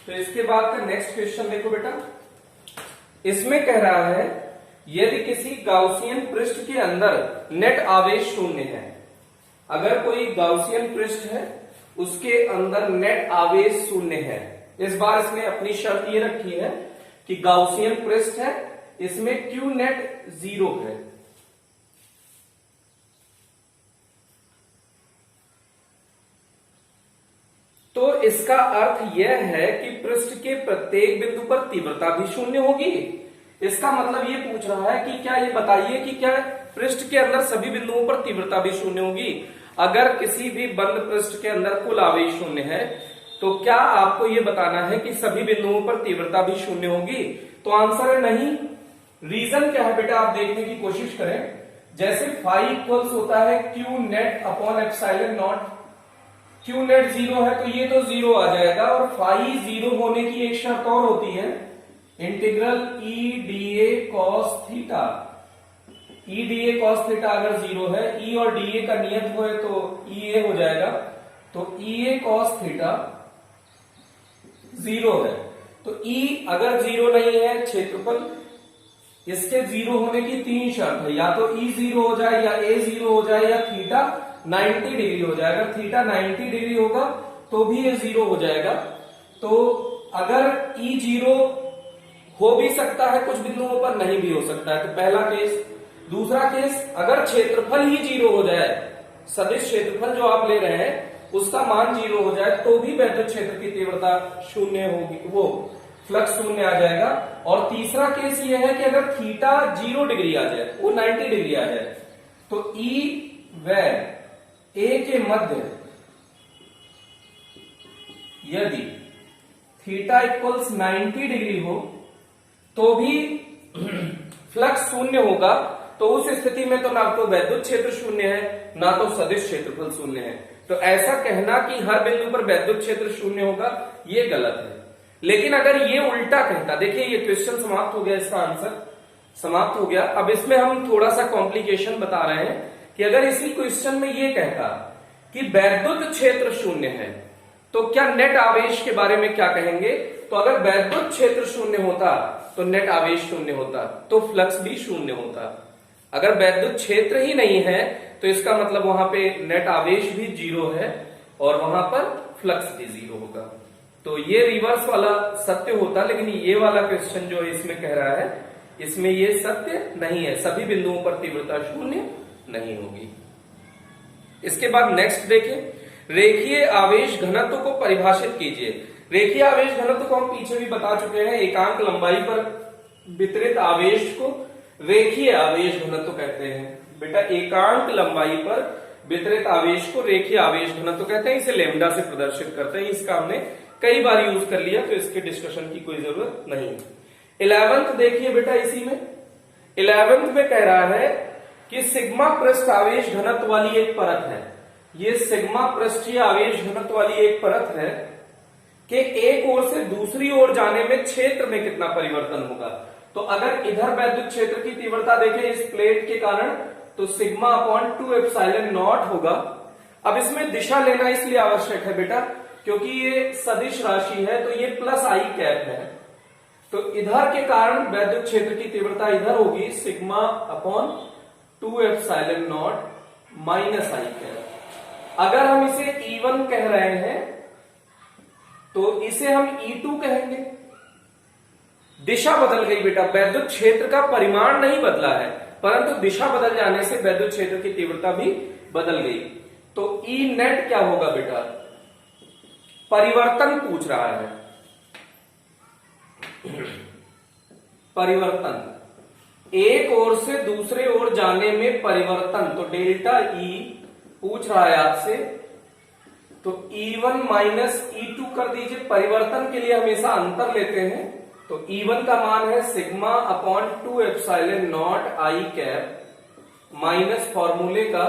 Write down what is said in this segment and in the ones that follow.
तो इसके बाद का नेक्स्ट क्वेश्चन देखो बेटा, इसमें कह रहा है यदि किसी गाउसियन पृष्ठ के अंदर नेट आवेश शून्य है, अगर कोई गाउसियन पृष्ठ है उसके अंदर नेट आवेश शून्य है। इस बार इसने अपनी शर्त ये रखी है कि गाउसियन पृष्ठ है, इसमें क्यू नेट 0 है। तो इसका अर्थ यह है कि पृष्ठ के प्रत्येक बिंदु पर तीव्रता भी शून्य होगी। इसका मतलब ये पूछ रहा है कि क्या ये बताइए कि क्या पृष्ठ के अंदर सभी बिंदुओं पर तीव्रता भी शून्य होगी। अगर किसी भी बंद पृष्ठ के अंदर कुल आवेश शून्य है तो क्या आपको ये बताना है कि सभी बिंदुओं पर तीव्रता भी शून्य होगी। तो आंसर है नहीं। रीजन क्या है बेटा, आप देखने की कोशिश करें। जैसे फाई इक्वल्स होता है Q net upon epsilon not, Q net 0 है तो ये तो 0 आ जाएगा, और फाई 0 होने की एक शर्त और होती है, integral E D A cos theta. E D A cos theta अगर 0 है, ई और डी ए का नियत हो तो ई ए हो जाएगा, तो ई ए कॉस थीटा 0 है। तो ई अगर 0 नहीं है, क्षेत्रफल इसके 0 होने की 3 शर्त है, या तो ई 0 हो जाए, या ए 0 हो जाए, या थीटा 90 डिग्री हो जाएगा। थीटा 90 डिग्री होगा तो भी ये 0 हो जाएगा। तो अगर ई 0 हो भी सकता है कुछ बिंदुओं पर, नहीं भी हो सकता है, तो पहला केस। दूसरा केस, अगर क्षेत्रफल ही 0 हो जाए, सदिश क्षेत्रफल जो आप ले रहे हैं उसका मान 0 हो जाए तो भी विद्युत क्षेत्र की तीव्रता शून्य होगी, वो फ्लक्स शून्य आ जाएगा। और तीसरा केस ये है कि अगर थीटा 0 डिग्री आ जाए, वो 90 डिग्री आ जाए, तो ई व ए के मध्य यदि थीटा इक्वल्स 90 डिग्री हो तो भी फ्लक्स शून्य होगा। तो उस स्थिति में तो ना तो विद्युत क्षेत्र शून्य है, ना तो सदिश क्षेत्रफल शून्य है। तो ऐसा कहना कि हर बिंदु पर विद्युत क्षेत्र शून्य होगा, ये गलत है। लेकिन अगर ये उल्टा कहता, देखिए ये क्वेश्चन समाप्त हो गया, इसका आंसर समाप्त हो गया। अब इसमें हम थोड़ा सा कॉम्प्लिकेशन बता रहे हैं कि अगर इसी क्वेश्चन में ये कहता कि विद्युत क्षेत्र शून्य है तो क्या नेट आवेश के बारे में क्या कहेंगे। तो अगर विद्युत क्षेत्र शून्य होता तो नेट आवेश शून्य होता, तो फ्लक्स भी शून्य होता। अगर विद्युत क्षेत्र ही नहीं है तो इसका मतलब वहां पे नेट आवेश भी 0 है और वहां पर फ्लक्स भी 0 होगा। तो ये रिवर्स वाला सत्य होता, लेकिन ये वाला क्वेश्चन जो इसमें कह रहा है इसमें ये सत्य नहीं है, सभी बिंदुओं पर तीव्रता शून्य नहीं होगी। इसके बाद नेक्स्ट देखें, रेखीय आवेश घनत्व को परिभाषित कीजिए। रेखीय आवेश घनत्व को हम पीछे भी बता चुके हैं, एकांक लंबाई पर वितरित आवेश को रेखीय आवेश घनत्व कहते हैं। बेटा एकांक लंबाई पर वितरित आवेश को रेखीय आवेश घनत्व कहते हैं, इसे लैम्डा से प्रदर्शित करते हैं। इसका हमने कई बार यूज कर लिया तो इसके डिस्कशन की कोई जरूरत नहीं। 11th देखिए बेटा, इसी में 11th में कह रहा है कि सिग्मा पृष्ठ आवेश घनत्व वाली एक परत है। ये सिग्मा पृष्ठीय आवेश घनत्व वाली एक परत है कि एक ओर से दूसरी ओर जाने में क्षेत्र में कितना परिवर्तन होगा। तो अगर इधर विद्युत क्षेत्र की तीव्रता देखें इस प्लेट के कारण, तो सिग्मा अपॉन 2 एप्सिलॉन नॉट होगा। अब इसमें दिशा लेना इसलिए आवश्यक है बेटा क्योंकि ये सदिश राशि है, तो ये प्लस आई कैप है, तो इधर के कारण विद्युत क्षेत्र की तीव्रता इधर होगी sigma upon 2 epsilon not minus I cap. अगर हम इसे E1 कह रहे हैं तो इसे हम E2 कहेंगे। दिशा बदल गई बेटा, विद्युत क्षेत्र का परिमाण नहीं बदला है, परंतु दिशा बदल जाने से विद्युत क्षेत्र की तीव्रता भी बदल गई। तो ई नेट क्या होगा बेटा, परिवर्तन पूछ रहा है, परिवर्तन एक ओर से दूसरे ओर जाने में परिवर्तन, तो डेल्टा ई पूछ रहा है आपसे। तो E1 माइनस E2 कर दीजिए, परिवर्तन के लिए हमेशा अंतर लेते हैं। तो E1 का मान है sigma upon 2 epsilon not I cap minus फॉर्मूले का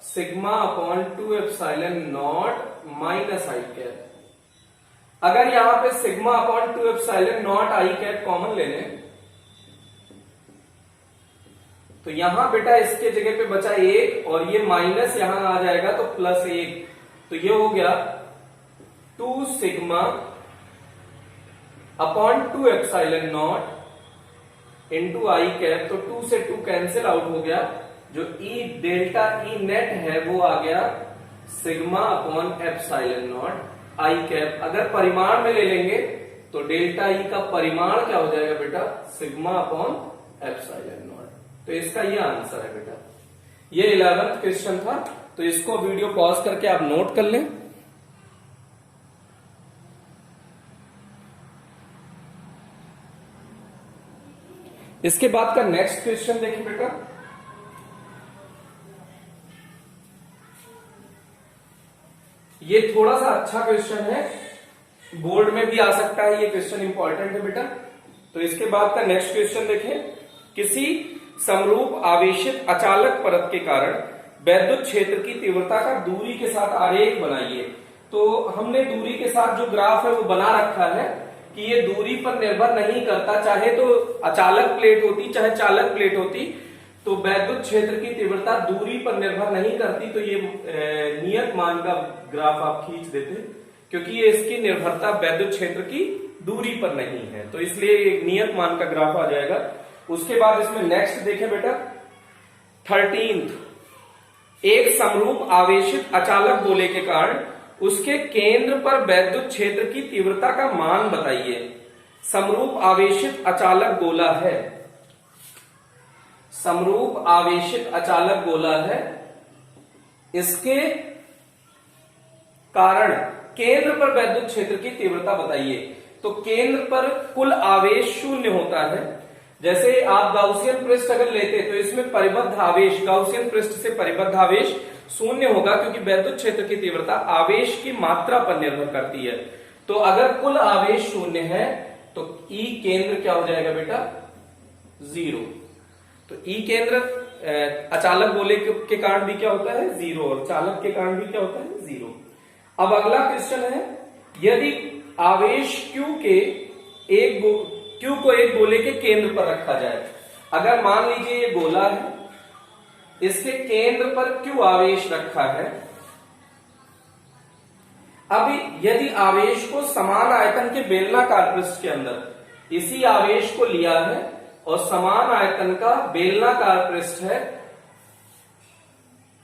sigma upon 2 epsilon not minus I cap. अगर यहां पे sigma upon 2 epsilon not I cap common ले लें तो यहां बेटा इसके जगह पे बचा 1 और ये माइनस यहां आ जाएगा तो प्लस 1, तो ये हो गया 2 sigma upon 2 epsilon not into I cap, तो 2 से 2 कैंसिल आउट हो गया, जो ई डेल्टा ई नेट है वो आ गया sigma upon epsilon not I cap. अगर परिमाण में ले लेंगे तो डेल्टा ई का परिमाण क्या हो जाएगा बेटा, सिग्मा अपॉन एप्सिलॉन नॉट। तो इसका ये आंसर है बेटा। ये 11th क्वेश्चन था, तो इसको वीडियो पॉज करके आप नोट कर लें। इसके बाद का नेक्स्ट क्वेश्चन देखिए बेटा, ये थोड़ा सा अच्छा क्वेश्चन है, बोर्ड में भी आ सकता है, ये क्वेश्चन इंपॉर्टेंट है बेटा। तो इसके बाद का नेक्स्ट क्वेश्चन देखें, किसी समरूप आवेशित अचालक परत के कारण वैद्युत क्षेत्र की तीव्रता का दूरी के साथ आरेख बनाइए। तो हमने दूरी के साथ जो ग्राफ है वो बना रखा है कि ये दूरी पर निर्भर नहीं करता, चाहे तो अचालक प्लेट होती चाहे चालक प्लेट होती, तो वैद्युत क्षेत्र की तीव्रता दूरी पर निर्भर नहीं करती। तो ये नियत मान का ग्राफ आप खींच देते, क्योंकि ये इसकी निर्भरता वैद्युत क्षेत्र की दूरी पर नहीं है, तो इसलिए एक नियत मान का ग्राफ आ जाएगा। उसके बाद इसमें नेक्स्ट देखें बेटा 13th, एक समरूप आवेशित अचालक गोले के कारण उसके केंद्र पर वैद्युत क्षेत्र की तीव्रता का मान बताइए। समरूप आवेशित अचालक गोला है, समरूप आवेशित अचालक गोला है, इसके कारण केंद्र पर वैद्युत क्षेत्र की तीव्रता बताइए। तो केंद्र पर कुल आवेश शून्य होता है। जैसे आप गाउसियन पृष्ठ अगर लेते तो इसमें परिबद्ध आवेश, गाउसियन पृष्ठ से परिबद्ध आवेश शून्य होगा, क्योंकि वैद्युत क्षेत्र की तीव्रता आवेश की मात्रा पर निर्भर करती है। तो अगर कुल आवेश शून्य है तो ई केंद्र क्या हो जाएगा बेटा, 0। तो ई केंद्र अचालक गोले के कारण भी क्या होता है, 0, और चालक के कारण भी क्या होता है, 0। अब अगला क्वेश्चन है, यदि आवेश Q को एक गोले के केंद्र पर रखा जाए। अगर मान लीजिए ये गोला है, इसके केंद्र पर Q आवेश रखा है। अब यदि आवेश को समान आयतन के बेलनाकार पृष्ठ के अंदर, इसी आवेश को लिया है और समान आयतन का बेलनाकार पृष्ठ है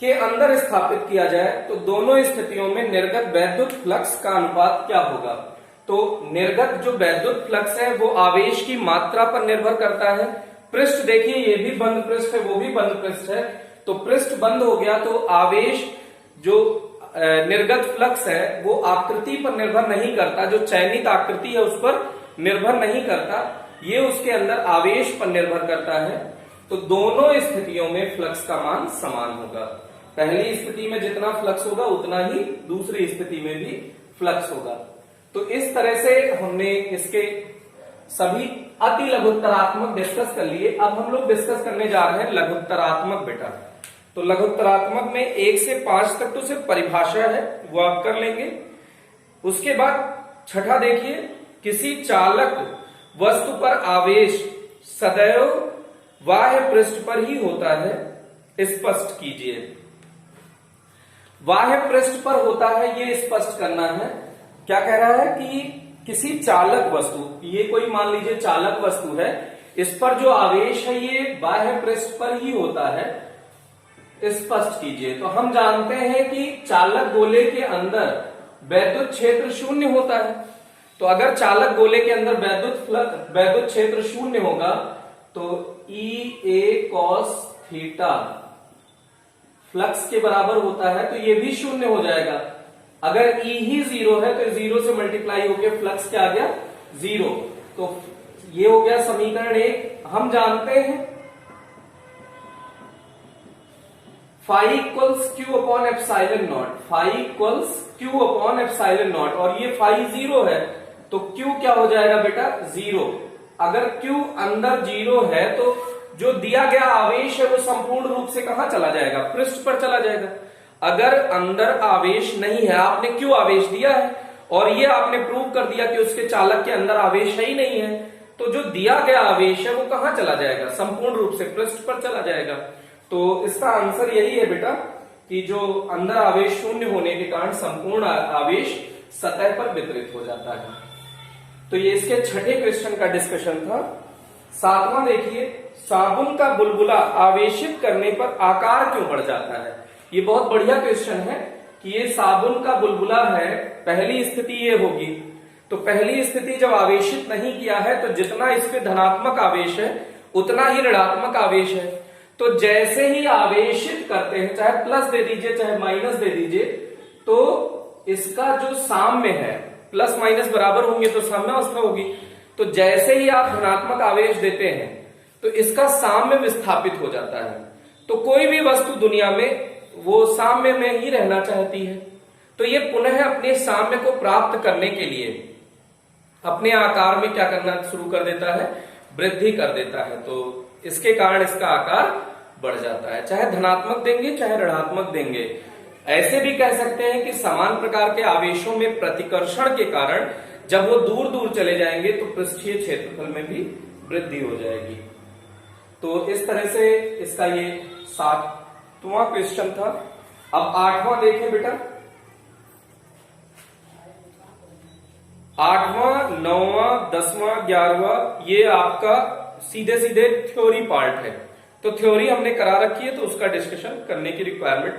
के अंदर स्थापित किया जाए, तो दोनों स्थितियों में निर्गत वैद्युत फ्लक्स का अनुपात क्या होगा। तो निर्गत जो वैद्युत फ्लक्स है वो आवेश की मात्रा पर निर्भर करता है। पृष्ठ देखिए, ये भी बंद पृष्ठ है, वो भी बंद पृष्ठ है, तो पृष्ठ बंद हो गया तो आवेश जो निर्गत फ्लक्स है वो आकृति पर निर्भर नहीं करता, जो चयनित आकृति है उस पर निर्भर नहीं करता, ये उसके अंदर आवेश पर निर्भर करता है। तो दोनों स्थितियों में फ्लक्स का मान समान होगा। पहली स्थिति में जितना फ्लक्स होगा उतना ही दूसरी स्थिति में भी फ्लक्स होगा। तो इस तरह से हमने इसके सभी अति लघुत्तरात्मक डिस्कस कर लिए। अब हम लोग डिस्कस करने जा रहे हैं लघुत्तरात्मक बेटा। तो लघुत्तरात्मक में 1 से 5 तक तो सिर्फ परिभाषा है, वो आप कर लेंगे। उसके बाद छठा देखिए, किसी चालक वस्तु पर आवेश सदैव बाह्य पृष्ठ पर ही होता है, स्पष्ट कीजिए। बाह्य पृष्ठ पर होता है ये स्पष्ट करना है। क्या कह रहा है कि किसी चालक वस्तु, ये कोई मान लीजिए चालक वस्तु है, इस पर जो आवेश है ये बाह्य पृष्ठ पर ही होता है, स्पष्ट कीजिए। तो हम जानते हैं कि चालक गोले के अंदर वैद्युत क्षेत्र शून्य होता है। तो अगर चालक गोले के अंदर वैद्युत क्षेत्र शून्य होगा तो E A cos theta flux के बराबर होता है, तो ये भी शून्य हो जाएगा। अगर E ही 0 है तो 0 से मल्टीप्लाई होकर फ्लक्स क्या आ गया, 0। तो ये हो गया समीकरण 1। हम जानते हैं phi equals Q upon epsilon naught, phi equals Q upon epsilon naught, और ये फाई 0 है तो Q क्या हो जाएगा बेटा, 0। अगर Q अंदर 0 है तो जो दिया गया आवेश है वो संपूर्ण रूप से कहां चला जाएगा, पृष्ठ पर चला जाएगा। अगर अंदर आवेश नहीं है, आपने Q आवेश दिया है और ये आपने प्रूव कर दिया कि उसके चालक के अंदर आवेश है ही नहीं है, तो जो दिया गया आवेश है वो कहां चला जाएगा, संपूर्ण रूप से पृष्ठ पर चला जाएगा। तो इसका आंसर यही है बेटा कि जो अंदर आवेश शून्य होने के कारण संपूर्ण आवेश सतह पर वितरित हो जाता है। तो ये इसके छठे क्वेश्चन का डिस्कशन था। सातवां देखिए, साबुन का बुलबुला आवेशित करने पर आकार क्यों बढ़ जाता है। ये बहुत बढ़िया क्वेश्चन है कि ये साबुन का बुलबुला है, पहली स्थिति ये होगी। तो पहली स्थिति जब आवेशित नहीं किया है तो जितना इस पे धनात्मक आवेश है उतना ही ऋणात्मक आवेश है। तो जैसे ही आवेशित करते हैं, चाहे प्लस दे दीजिए चाहे माइनस दे दीजिए, तो इसका जो साम्य है, प्लस माइनस बराबर होंगे तो साम्य अवस्था होगी। तो जैसे ही आप धनात्मक आवेश देते हैं तो इसका साम्य विस्थापित हो जाता है। तो कोई भी वस्तु दुनिया में वो साम्य में ही रहना चाहती है। तो ये पुनः अपने साम्य को प्राप्त करने के लिए अपने आकार में क्या करना शुरू कर देता है, वृद्धि कर देता है। तो इसके कारण इसका आकार बढ़ जाता है, चाहे धनात्मक देंगे चाहे ऋणात्मक देंगे। ऐसे भी कह सकते हैं कि समान प्रकार के आवेशों में प्रतिकर्षण के कारण जब वो दूर दूर चले जाएंगे तो पृष्ठीय क्षेत्रफल में भी वृद्धि हो जाएगी। तो इस तरह से इसका ये 7वां क्वेश्चन था। अब 8वां देखें बेटा। 8वां, 9वां, 10वां, 11वां ये आपका सीधे सीधे थ्योरी पार्ट है। तो थ्योरी हमने करा रखी है तो उसका डिस्कशन करने की रिक्वायरमेंट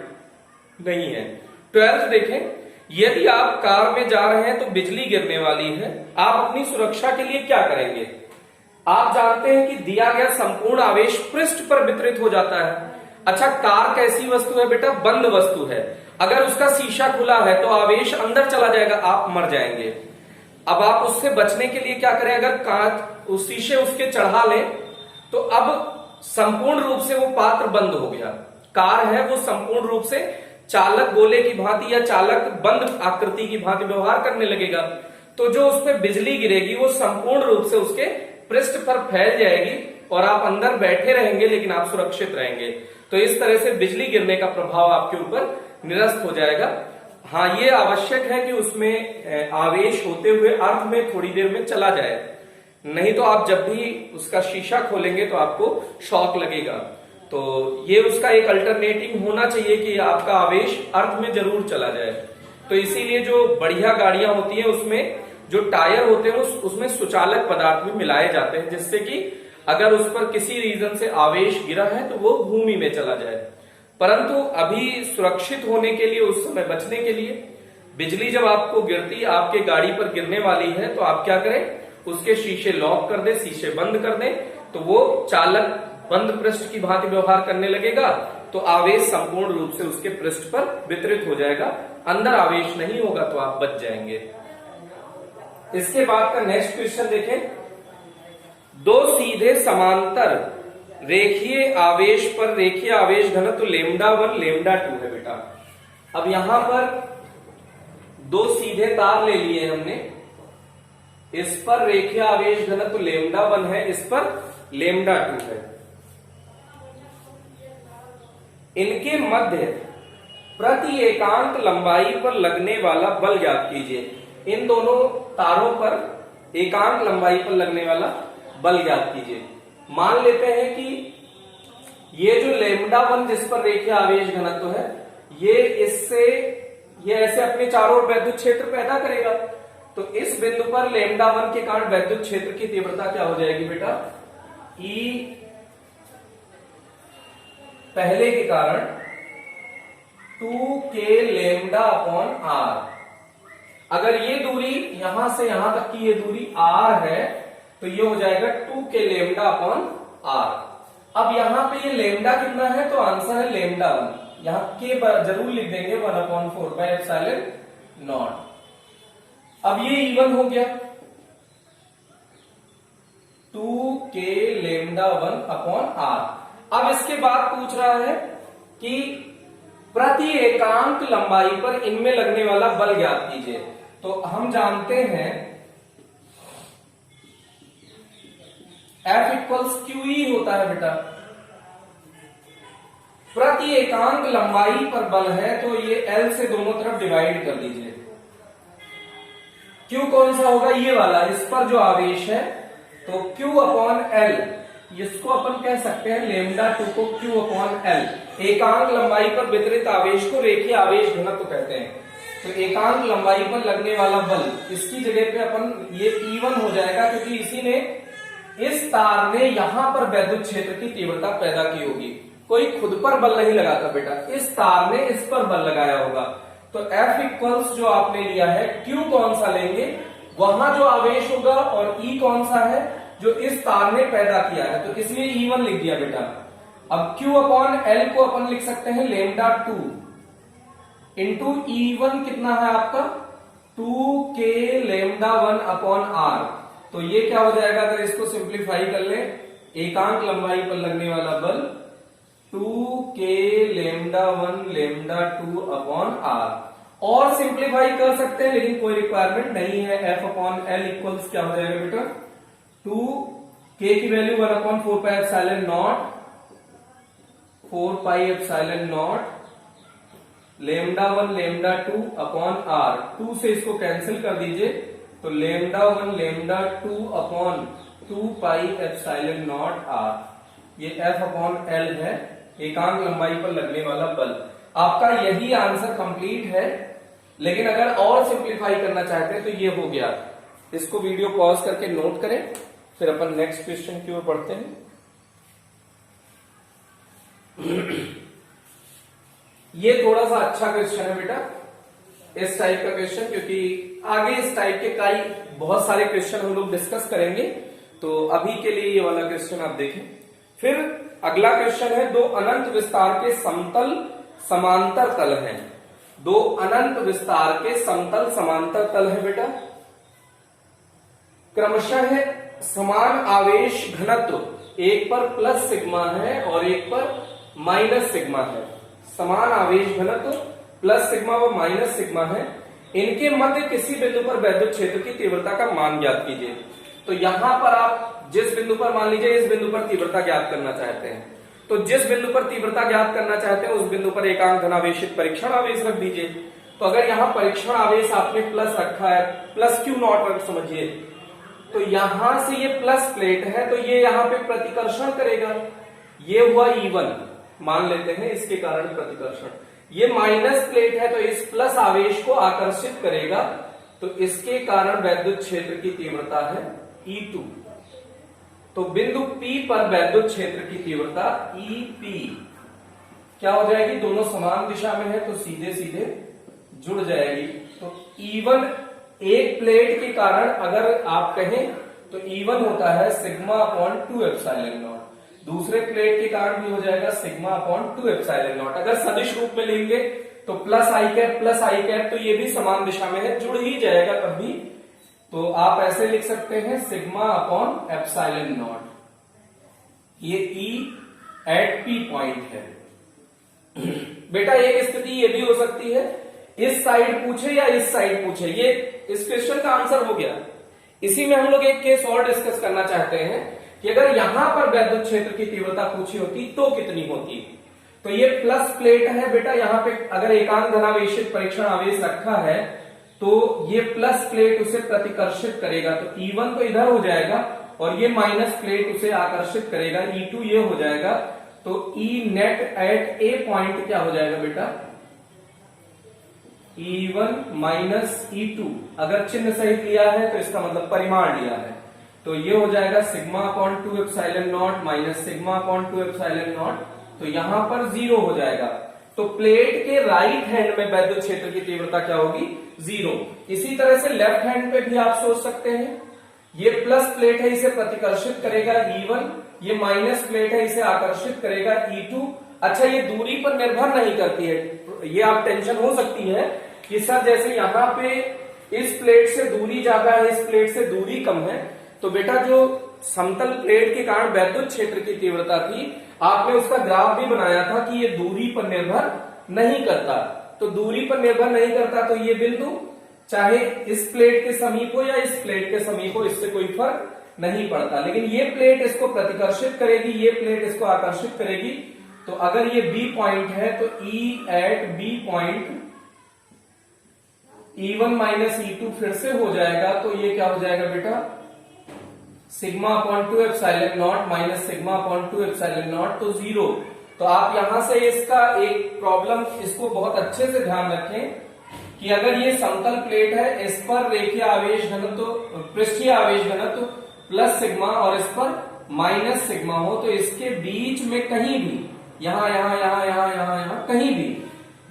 नहीं है। 12th देखें, यदि आप कार में जा रहे हैं तो बिजली गिरने वाली है, आप अपनी सुरक्षा के लिए क्या करेंगे। आप जानते हैं कि दिया गया संपूर्ण आवेश पृष्ठ पर वितरित हो जाता है। अच्छा, कार कैसी वस्तु है बेटा, बंद वस्तु है। अगर उसका शीशा खुला है तो आवेश अंदर चला जाएगा, आप मर जाएंगे। अब आप उससे बचने के लिए क्या करें, अगर कांच उस शीशे उसके चढ़ा लें तो अब संपूर्ण रूप से वो पात्र बंद हो गया। कार है वो संपूर्ण रूप से चालक गोले की भांति या चालक बंद आकृति की भांति व्यवहार करने लगेगा। तो जो उस पर बिजली गिरेगी वो संपूर्ण रूप से उसके पृष्ठ पर फैल जाएगी और आप अंदर बैठे रहेंगे लेकिन आप सुरक्षित रहेंगे। तो इस तरह से बिजली गिरने का प्रभाव आपके ऊपर निरस्त हो जाएगा। हाँ, ये आवश्यक है कि उसमें आवेश होते हुए अर्थ में थोड़ी देर में चला जाए, नहीं तो आप जब भी उसका शीशा खोलेंगे तो आपको शॉक लगेगा। तो ये उसका एक अल्टरनेटिव होना चाहिए कि आपका आवेश अर्थ में जरूर चला जाए। तो इसीलिए जो बढ़िया गाड़ियां होती हैं उसमें जो टायर होते हैं उसमें सुचालक पदार्थ भी मिलाए जाते हैं, जिससे कि अगर उस पर किसी रीजन से आवेश गिरा है तो वो भूमि में चला जाए। परंतु अभी सुरक्षित होने के लिए, उस समय बचने के लिए, बिजली जब आपको गिरती, आपके गाड़ी पर गिरने वाली है तो आप क्या करें, उसके शीशे लॉक कर दे, शीशे बंद कर दे, तो वो चालक बंद पृष्ठ की भांति व्यवहार करने लगेगा। तो आवेश संपूर्ण रूप से उसके पृष्ठ पर वितरित हो जाएगा, अंदर आवेश नहीं होगा, तो आप बच जाएंगे। इसके बाद का नेक्स्ट क्वेश्चन देखें। दो सीधे समांतर रेखीय आवेश पर रेखीय आवेश घनत्व λ1 λ2 है बेटा। अब यहां पर दो सीधे तार ले लिए हमने, इस पर रेखीय आवेश घनत्व λ1 है, इस पर λ2 है। इनके मध्य प्रति एकांक लंबाई पर लगने वाला बल ज्ञात कीजिए। इन दोनों तारों पर एकांक लंबाई पर लगने वाला बल ज्ञात कीजिए। मान लेते हैं कि ये जो λ1 जिस पर रेखीय आवेश घनत्व है, ये ऐसे अपने चारों ओर वैद्युत क्षेत्र पैदा करेगा। तो इस बिंदु पर λ1 के कारण वैद्युत क्षेत्र की तीव्रता क्या हो जाएगी बेटा, E पहले के कारण 2k λ/r। अगर ये दूरी यहां से यहां तक की ये दूरी r है तो ये हो जाएगा 2k λ/r। अब यहां पे ये लैम्डा कितना है, तो आंसर है λ1। यहां के जरूर लिख देंगे 1/4/ε0। अब ये E1 हो गया 2k λ1/r। अब इसके बाद पूछ रहा है कि प्रति एकांक लंबाई पर इनमें लगने वाला बल ज्ञात कीजिए। तो हम जानते हैं F = QE होता है बेटा। प्रति एकांक लंबाई पर बल है तो ये L से दोनों तरफ डिवाइड कर दीजिए। Q कौन सा होगा, ये वाला, इस पर जो आवेश है, तो Q/L, इसको अपन कह सकते हैं λ2 को Q/L। एकांक लंबाई पर वितरित आवेश को रेखीय आवेश घनत्व कहते हैं। तो एकांक लंबाई पर लगने वाला बल, इसकी जगह पे अपन ये E1 हो जाएगा, क्योंकि इसी ने, इस तार ने यहां पर वैद्युत क्षेत्र की तीव्रता पैदा की होगी। कोई खुद पर बल नहीं लगाता बेटा, इस तार ने इस पर बल लगाया होगा। तो F इक्वल्स जो आपने लिया है, Q कौन सा लेंगे, वहां जो आवेश होगा, और E कौन सा है जो इस तार ने पैदा किया है, तो इसलिए E1 लिख दिया बेटा। अब Q अपॉन L को अपन लिख सकते हैं लेमडा 2 इंटू E1 कितना है आपका 2K लेमडा 1 अपॉन R। तो ये क्या हो जाएगा, अगर इसको सिंप्लीफाई कर ले, एकांक लंबाई पर लगने वाला बल 2K lambda 1 lambda 2 upon R। और सिंप्लीफाई कर सकते हैं, लेकिन कोई रिक्वायरमेंट नहीं है। F अपॉन L इक्वल्स क्या हो जाएगा बेटा, 2K की value 1 upon 4 pi epsilon not, 4 pi epsilon not lambda 1 lambda 2 upon R। 2 से इसको कैंसिल कर दीजिए, तो lambda 1 lambda 2 upon 2 pi epsilon not R। ये F अपॉन L है, एकांक लंबाई पर लगने वाला बल। आपका यही आंसर कंप्लीट है, लेकिन अगर और सिंप्लीफाई करना चाहते हैं तो ये हो गया। इसको वीडियो पॉज करके नोट करें, फिर अपन नेक्स्ट क्वेश्चन की ओर बढ़ते हैं। ये थोड़ा सा अच्छा क्वेश्चन है बेटा, इस टाइप का क्वेश्चन, क्योंकि आगे इस टाइप के कई बहुत सारे क्वेश्चन हम लोग डिस्कस करेंगे। तो अभी के लिए ये वाला क्वेश्चन आप देखें। फिर अगला क्वेश्चन है, दो अनंत विस्तार के समतल समांतर तल हैं। दो अनंत विस्तार के समतल समांतर तल है बेटा, क्रमशः है समान आवेश घनत्व, एक पर प्लस सिग्मा है और एक पर माइनस सिग्मा है। समान आवेश घनत्व प्लस सिग्मा व माइनस सिग्मा है, इनके मध्य किसी बिंदु पर वैद्युत क्षेत्र की तीव्रता का मान ज्ञात कीजिए। तो यहां पर आप जिस बिंदु पर, मान लीजिए इस बिंदु पर तीव्रता ज्ञात करना चाहते हैं, तो जिस बिंदु पर तीव्रता ज्ञात करना चाहते हैं उस बिंदु पर एकांक धनावेशित परीक्षण आवेश रख दीजिए। तो अगर यहाँ परीक्षण आवेश आपने प्लस रखा है, प्लस क्यू नॉट रख समझिए, तो यहां से ये प्लस प्लेट है, तो ये यहाँ पे प्रतिकर्षण करेगा। ये हुआ E1 मान लेते हैं, इसके कारण प्रतिकर्षण। ये माइनस प्लेट है, तो इस प्लस आवेश को आकर्षित करेगा, तो इसके कारण वैद्युत क्षेत्र की तीव्रता है E2। तो बिंदु P पर वैद्युत क्षेत्र की तीव्रता EP क्या हो जाएगी, दोनों समान दिशा में है तो सीधे सीधे जुड़ जाएगी। तो E1 एक प्लेट के कारण अगर आप कहें तो E1 होता है सिग्मा अपॉन 2 एप्सिलॉन नॉट, दूसरे प्लेट के कारण भी हो जाएगा सिग्मा अपॉन 2 एप्सिलॉन नॉट। अगर सदिश रूप में लेंगे तो प्लस आई कैप, तो ये भी समान दिशा में है, जुड़ ही जाएगा कभी। तो आप ऐसे लिख सकते हैं सिग्मा अपॉन एप्सिलॉन नॉट। ये E एट P पॉइंट है। बेटा एक स्थिति ये भी हो सकती है, इस साइड पूछे या इस साइड पूछे, ये इस क्वेश्चन का आंसर हो गया। इसी में हम लोग एक केस और डिस्कस करना चाहते हैं कि अगर यहां पर वैद्युत क्षेत्र की तीव्रता पूछी होती तो कितनी होती। तो ये प्लस प्लेट है बेटा, यहाँ पे अगर एकांक धनावेशित परीक्षण आवेश रखा है तो ये प्लस प्लेट उसे प्रतिकर्षित करेगा, तो E1 तो इधर हो जाएगा और ये माइनस प्लेट उसे आकर्षित करेगा, E2 ये हो जाएगा। तो E net at A point क्या हो जाएगा बेटा, E1 माइनस E2। अगर चिन्ह सहित लिया है तो इसका मतलब परिमाण लिया है, तो ये हो जाएगा sigma upon 2 epsilon not minus sigma upon 2 epsilon not. तो यहां पर 0 हो जाएगा। तो प्लेट के राइट हैंड में वैद्युत क्षेत्र की तीव्रता क्या होगी, 0। इसी तरह से लेफ्ट हैंड पे भी आप सोच सकते हैं, ये प्लस प्लेट है, इसे प्रतिकर्षित करेगा E1, ये माइनस प्लेट है, इसे आकर्षित करेगा E2। अच्छा, ये दूरी पर निर्भर नहीं करती है, ये आप टेंशन हो सकती है कि सर जैसे यहाँ पे इस प्लेट से दूरी ज्यादा है, इस प्लेट से दूरी कम है, तो बेटा जो समतल प्लेट के कारण वैद्युत क्षेत्र की तीव्रता थी, आपने उसका ग्राफ भी बनाया था कि ये दूरी पर निर्भर नहीं करता। तो दूरी पर निर्भर नहीं करता, तो ये बिंदु चाहे इस प्लेट के समीप हो या इस प्लेट के समीप हो, इससे कोई फर्क नहीं पड़ता। लेकिन ये प्लेट इसको प्रतिकर्षित करेगी, ये प्लेट इसको आकर्षित करेगी। तो अगर ये B पॉइंट है तो E at B point E1 minus E2 फिर से हो जाएगा। तो ये क्या हो जाएगा बेटा, sigma upon 2 epsilon not minus sigma upon 2 epsilon not, तो 0। तो आप यहां से इसका एक प्रॉब्लम, इसको बहुत अच्छे से ध्यान रखें कि अगर ये समतल प्लेट है, इस पर रेखीय आवेश घनत्व, पृष्ठीय आवेश घनत्व प्लस सिग्मा और इस पर माइनस सिग्मा हो, तो इसके बीच में कहीं भी यहां कहीं भी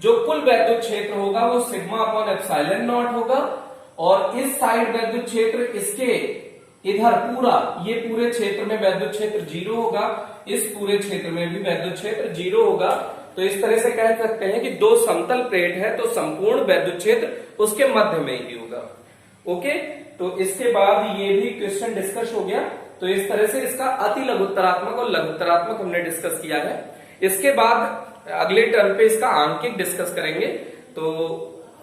जो कुल वैद्युत क्षेत्र होगा वो सिग्मा अपॉन एप्सिलॉन नॉट होगा, और इस साइड वैद्युत क्षेत्र, इसके इधर ये पूरे क्षेत्र में वैद्युत क्षेत्र 0 होगा, इस पूरे क्षेत्र में भी वैद्युत क्षेत्र 0 होगा। तो इस तरह से कह सकते हैं कि दो समतल प्लेट है तो संपूर्ण वैद्युत क्षेत्र उसके मध्य में ही होगा। ओके, तो इसके बाद ये भी क्वेश्चन डिस्कस हो गया। तो इस तरह से इसका अति लघुत्तरात्मक और लघुत्तरात्मक हमने डिस्कस किया है। इसके बाद अगले टर्म पे इसका आंकिक डिस्कस करेंगे, तो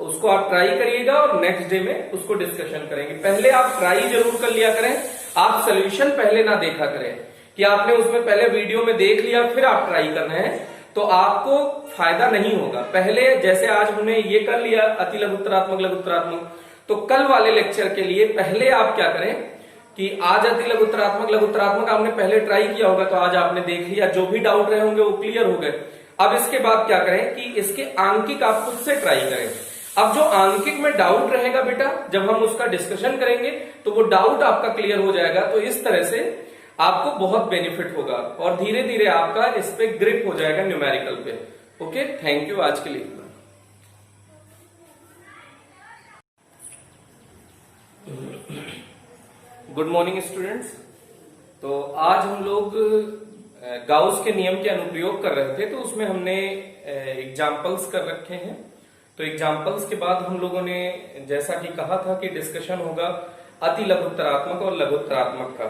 उसको आप ट्राई करिएगा और नेक्स्ट डे में उसको डिस्कशन करेंगे। पहले आप ट्राई जरूर कर लिया करें, आप सोल्यूशन पहले ना देखा करें कि आपने उसमें पहले वीडियो में देख लिया फिर आप ट्राई कर रहे हैं, तो आपको फायदा नहीं होगा। पहले जैसे आज हमने ये कर लिया अति लघुत्तरात्मक लघुत्तरात्मक, तो कल वाले लेक्चर के लिए पहले आप क्या करें कि आज अति लघुत्तरात्मक लघुत्तरात्मक आपने पहले ट्राई किया होगा, तो आज आपने देख लिया, जो भी डाउट रहे होंगे वो क्लियर हो गए। अब इसके बाद क्या करें कि इसके आंकिक आप खुद से ट्राई करें। अब जो आंकिक में डाउट रहेगा बेटा, जब हम उसका डिस्कशन करेंगे तो वो डाउट आपका क्लियर हो जाएगा। तो इस तरह से आपको बहुत बेनिफिट होगा और धीरे धीरे आपका इस पे ग्रिप हो जाएगा न्यूमेरिकल पे। ओके, थैंक यू आज के लिए। Good morning students. तो आज हम लोग गाउस के नियम के अनुप्रयोग कर रहे थे, तो उसमें हमने एग्जाम्पल्स कर रखे हैं। तो एग्जाम्पल्स के बाद हम लोगों ने जैसा कि कहा था कि डिस्कशन होगा अति लघुत्तरात्मक और लघुत्तरात्मक का,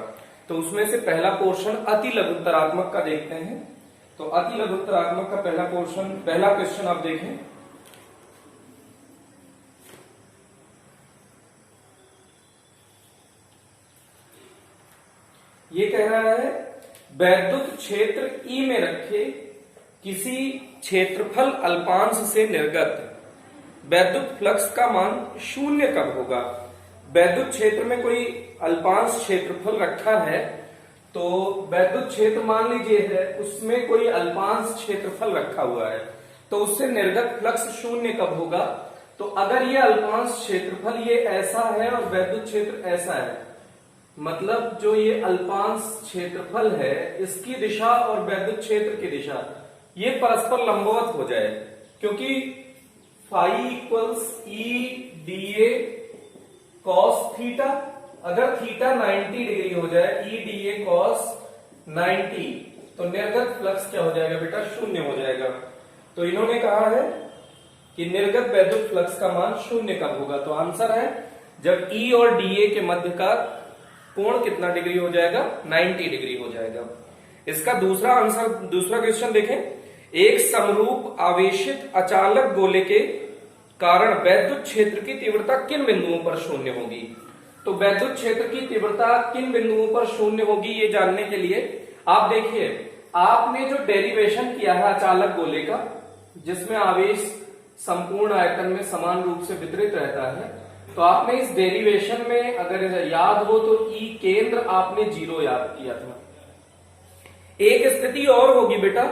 तो उसमें से पहला पोर्शन अति लघुत्तरात्मक का देखते हैं। तो अति लघुत्तरात्मक का पहला पोर्शन, पहला क्वेश्चन आप देखें। ये कह रहा है वैद्युत क्षेत्र ई में रखे किसी क्षेत्रफल अल्पांश से निर्गत वैद्युत फ्लक्स का मान शून्य कब होगा। वैद्युत क्षेत्र में कोई अल्पांश क्षेत्रफल रखा है, तो वैद्युत क्षेत्र मान लीजिए है, उसमें कोई अल्पांश क्षेत्रफल रखा हुआ है, तो उससे निर्गत फ्लक्स शून्य कब होगा। तो अगर ये अल्पांश क्षेत्रफल ये ऐसा है और वैद्युत क्षेत्र ऐसा है, मतलब जो ये अल्पांश क्षेत्रफल है इसकी दिशा और वैद्युत क्षेत्र की दिशा ये परस्पर लंबवत हो जाए, क्योंकि phi equals E D A cos theta, अगर थीटा 90 डिग्री हो जाए, ई डी ए कॉस 90, तो निर्गत फ्लक्स क्या हो जाएगा बेटा, शून्य हो जाएगा। तो इन्होंने कहा है कि निर्गत वैद्युत फ्लक्स का मान शून्य कब होगा। तो आंसर है जब ई और डी ए के मध्य का कोण कितना डिग्री हो जाएगा, 90 डिग्री हो जाएगा। इसका दूसरा आंसर, दूसरा क्वेश्चन देखें। एक समरूप आवेशित अचालक गोले के कारण वैद्युत क्षेत्र की तीव्रता किन बिंदुओं पर शून्य होगी। तो वैद्युत क्षेत्र की तीव्रता किन बिंदुओं पर शून्य होगी ये जानने के लिए आप देखिए, आपने जो डेरिवेशन किया है अचालक गोले का, जिसमें आवेश संपूर्ण आयतन में समान रूप से वितरित रहता है, तो आपने इस डेरिवेशन में अगर याद हो तो ई केंद्र आपने 0 याद किया था। एक स्थिति और होगी बेटा,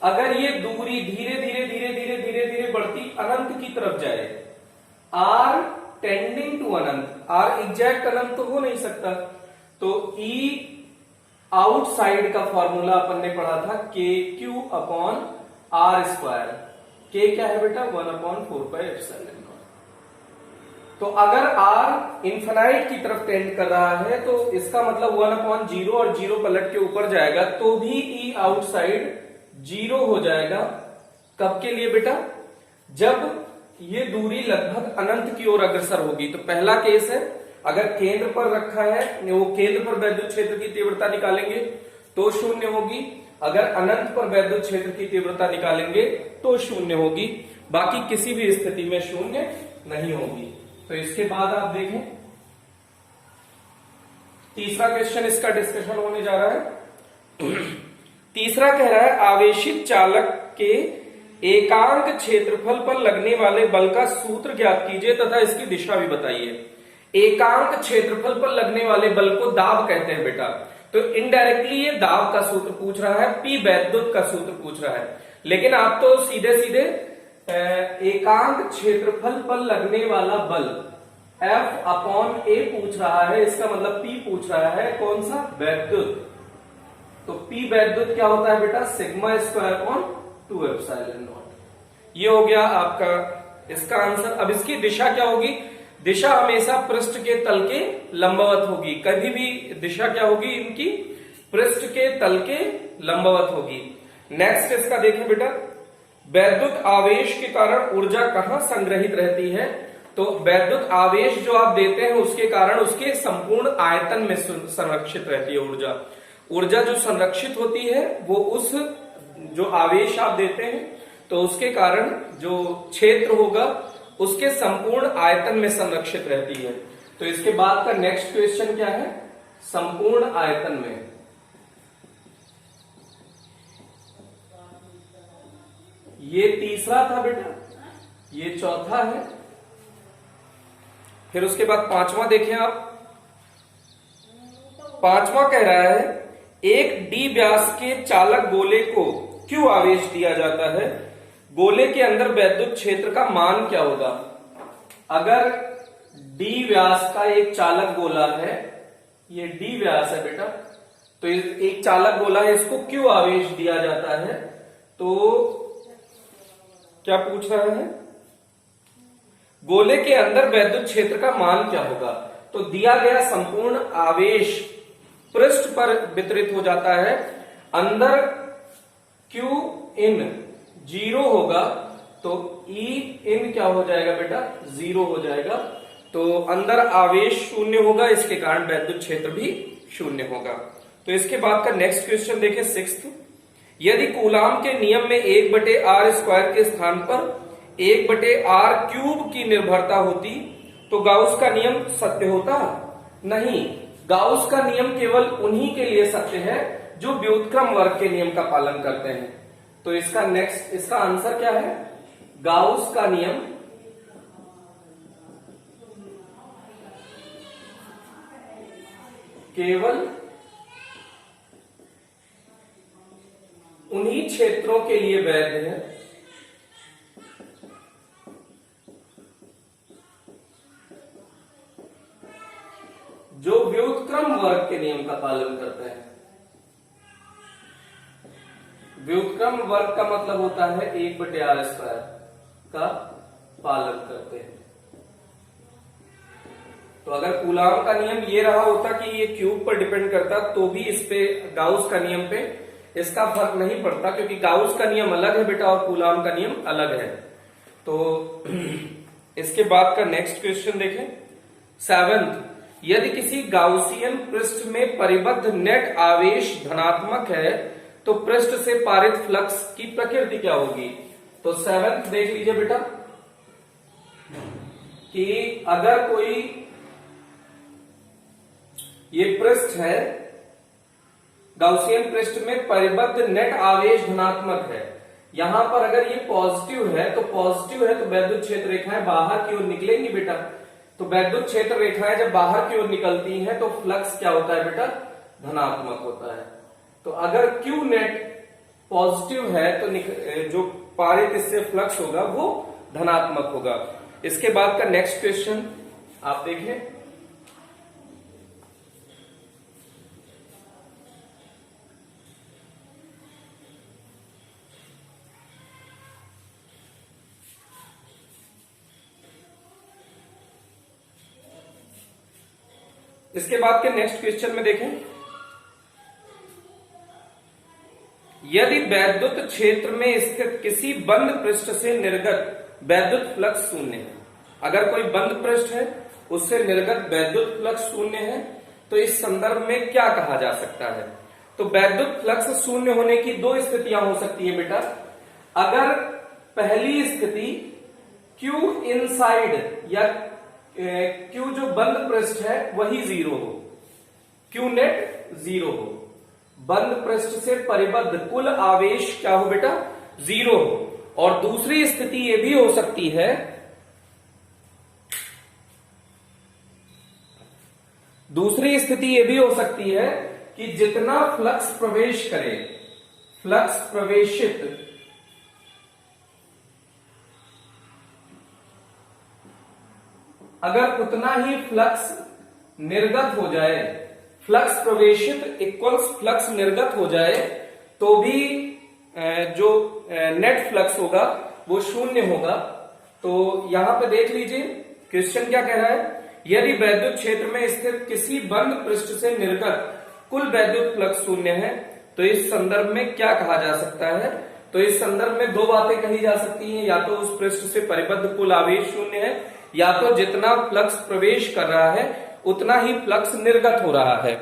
अगर ये दूरी धीरे धीरे धीरे धीरे धीरे धीरे बढ़ती अनंत की तरफ जाए, आर टेंडिंग टू अनंत, आर एग्जैक्ट अनंत तो हो नहीं सकता, तो ई आउटसाइड का फॉर्मूला अपन ने पढ़ा था के क्यू अपॉन आर स्क्वायर। के क्या है बेटा, 1/4πε। तो अगर r इन्फिनाइट की तरफ टेंड कर रहा है तो इसका मतलब 1/0 और 0 पलट के ऊपर जाएगा तो भी e आउटसाइड 0 हो जाएगा। कब के लिए बेटा, जब ये दूरी लगभग अनंत की ओर अग्रसर होगी। तो पहला केस है, अगर केंद्र पर रखा है, वो केंद्र पर वैद्युत क्षेत्र की तीव्रता निकालेंगे तो शून्य होगी, अगर अनंत पर वैद्युत क्षेत्र की तीव्रता निकालेंगे तो शून्य होगी, बाकी किसी भी स्थिति में शून्य नहीं होगी। तो इसके बाद आप देखें तीसरा क्वेश्चन, इसका डिस्कशन होने जा रहा है। तीसरा कह रहा है आवेशित चालक के एकांक क्षेत्रफल पर लगने वाले बल का सूत्र ज्ञात कीजिए तथा इसकी दिशा भी बताइए। एकांक क्षेत्रफल पर लगने वाले बल को दाब कहते हैं बेटा, तो इनडायरेक्टली ये दाब का सूत्र पूछ रहा है, पी वैद्युत का सूत्र पूछ रहा है, लेकिन आप तो सीधे सीधे एकांक क्षेत्रफल पर लगने वाला बल F अपॉन ए पूछ रहा है, इसका मतलब P पूछ रहा है, कौन सा, वैद्युत। तो P वैद्युत क्या होता है बेटा, sigma square upon 2 epsilon not. ये हो गया आपका इसका आंसर। अब इसकी दिशा क्या होगी, दिशा हमेशा पृष्ठ के तल के लंबवत होगी, कभी भी दिशा क्या होगी इनकी, पृष्ठ के तल के लंबवत होगी। नेक्स्ट इसका देखें बेटा, वैद्युत आवेश के कारण ऊर्जा कहां संग्रहित रहती है। तो वैद्युत आवेश जो आप देते हैं उसके कारण उसके संपूर्ण आयतन में संरक्षित रहती है ऊर्जा। ऊर्जा जो संरक्षित होती है वो उस जो आवेश आप देते हैं तो उसके कारण जो क्षेत्र होगा उसके संपूर्ण आयतन में संरक्षित रहती है। तो इसके बाद का नेक्स्ट क्वेश्चन क्या है, संपूर्ण आयतन में। ये तीसरा था बेटा, ये चौथा है। फिर उसके बाद पांचवा देखें आप, पांचवा कह रहा है एक डी व्यास के चालक गोले को क्यों आवेश दिया जाता है, गोले के अंदर वैद्युत क्षेत्र का मान क्या होगा। अगर डी व्यास का एक चालक गोला है, ये डी व्यास है बेटा, तो एक चालक गोला है, इसको क्यों आवेश दिया जाता है, तो क्या पूछ रहा है, गोले के अंदर वैद्युत क्षेत्र का मान क्या होगा। तो दिया गया संपूर्ण आवेश पृष्ठ पर वितरित हो जाता है, अंदर Q इन 0 होगा तो E इन क्या हो जाएगा बेटा, 0 हो जाएगा। तो अंदर आवेश शून्य होगा, इसके कारण वैद्युत क्षेत्र भी शून्य होगा। तो इसके बाद का नेक्स्ट क्वेश्चन देखें, सिक्स्थ, यदि कूलाम के नियम में 1/r² के स्थान पर 1/r³ की निर्भरता होती तो गाउस का नियम सत्य होता। नहीं, गाउस का नियम केवल उन्हीं के लिए सत्य है जो व्युत्क्रम वर्ग के नियम का पालन करते हैं। तो इसका आंसर क्या है, गाउस का नियम केवल उन्हीं क्षेत्रों के लिए वैध है जो व्युत्क्रम वर्ग के नियम का पालन करते हैं। व्युत्क्रम वर्ग का मतलब होता है 1/r² का पालन करते हैं। तो अगर कूलाम का नियम ये रहा होता कि ये क्यूब पर डिपेंड करता तो भी इस पे गाउस का नियम पे इसका फर्क नहीं पड़ता, क्योंकि गाउस का नियम अलग है बेटा और कूलाम का नियम अलग है। तो इसके बाद का नेक्स्ट क्वेश्चन देखें, 7th, यदि किसी गाउसियन पृष्ठ में परिबद्ध नेट आवेश धनात्मक है तो पृष्ठ से पारित फ्लक्स की प्रकृति क्या होगी। तो 7th देख लीजिए बेटा कि अगर कोई ये पृष्ठ है, गाउसियन पृष्ठ में परिबद्ध नेट आवेश धनात्मक है, यहां पर अगर ये पॉजिटिव है तो वैद्युत क्षेत्र रेखाएं बाहर की ओर निकलेंगी बेटा। तो वैद्युत क्षेत्र रेखाएं जब बाहर की ओर निकलती हैं तो फ्लक्स क्या होता है बेटा, धनात्मक होता है। तो अगर क्यू नेट पॉजिटिव है तो जो पारित इससे फ्लक्स होगा वो धनात्मक होगा। इसके बाद का नेक्स्ट क्वेश्चन आप देखें, इसके बाद के नेक्स्ट क्वेश्चन में देखें, यदि वैद्युत क्षेत्र में स्थित किसी बंद पृष्ठ से निर्गत वैद्युत फ्लक्स शून्य है, अगर कोई बंद पृष्ठ है उससे निर्गत वैद्युत फ्लक्स शून्य है तो इस संदर्भ में क्या कहा जा सकता है। तो वैद्युत फ्लक्स शून्य होने की दो स्थितियां हो सकती है बेटा। अगर पहली स्थिति Q इनसाइड या Q जो बंद पृष्ठ है वही 0 हो, Q नेट 0 हो, बंद पृष्ठ से परिबद्ध कुल आवेश क्या हो बेटा, 0 हो। और दूसरी स्थिति ये भी हो सकती है, दूसरी स्थिति ये भी हो सकती है कि जितना फ्लक्स प्रवेश करे, फ्लक्स प्रवेशित अगर उतना ही फ्लक्स निर्गत हो जाए, फ्लक्स प्रवेशित इक्वल्स फ्लक्स निर्गत हो जाए, तो भी जो नेट फ्लक्स होगा वो शून्य होगा। तो यहां पे देख लीजिए क्वेश्चन क्या कह रहा है, यदि वैद्युत क्षेत्र में स्थित किसी बंद पृष्ठ से निर्गत कुल वैद्युत फ्लक्स शून्य है, तो इस संदर्भ में क्या कहा जा सकता है। तो इस संदर्भ में दो बातें कही जा सकती हैं, या तो उस पृष्ठ से परिबद्ध कुल आवेश शून्य है, या तो जितना फ्लक्स प्रवेश कर रहा है उतना ही फ्लक्स निर्गत हो रहा है।